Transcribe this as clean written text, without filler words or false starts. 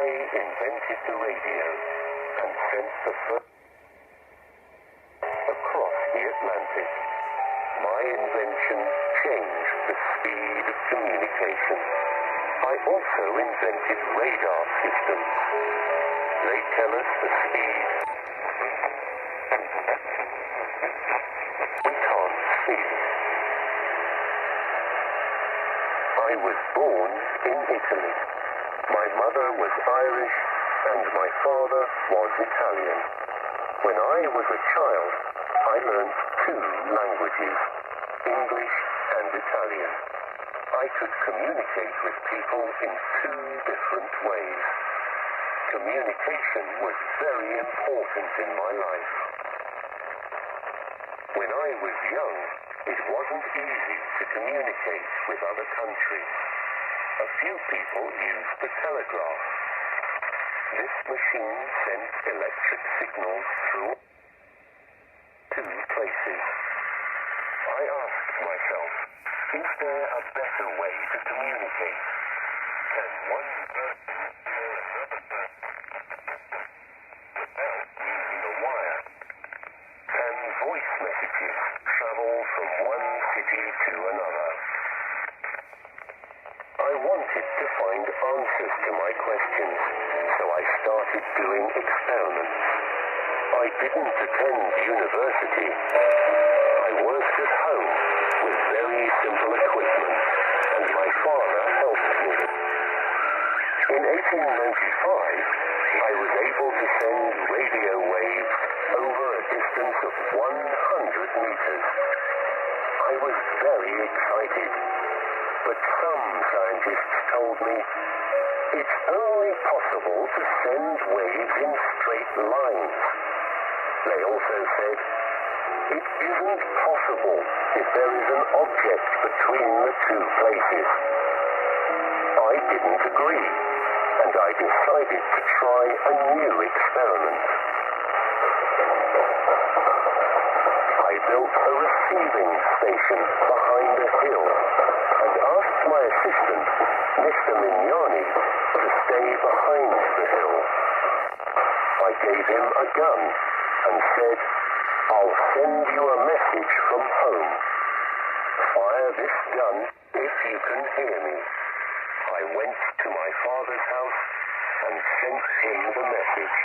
invented the radio and sent the first across the Atlantic. My invention changed the speed of communication. I also invented radar systems. They tell us the speed we can't see. I was born in Italy. My mother was Irish and my father was Italian. When I was a child, I learned 2 languages, English and Italian. I could communicate with people in 2 different ways. Communication was very important in my life. When I was young, it wasn't easy to communicate with other countries. A few people used the telegraph. This machine sent electric signals through 2 places. I asked myself, is there a better way to communicate? Can one person hear another person without using a wire? Can voice messages travel from one city to another? I wanted to find answers to my questions, so I started doing experiments. I didn't attend university. I worked at home with very simple equipment, and my father helped me. In 1895, I was able to send radio waves over a distance of 100 meters. I was very excited, but some scientists told me it's only possible to send waves in straight lines. They also said it isn't possible if there is an object between the 2 places. I didn't agree, and I decided to try a new experiment. I built a receiving station behind a hill and asked my assistant, Mr. Mignani, to stay behind the hill. I gave him a gun and said, I'll send you a message from home. Fire this gun if you can hear me. I went to my father's house and sent him the message.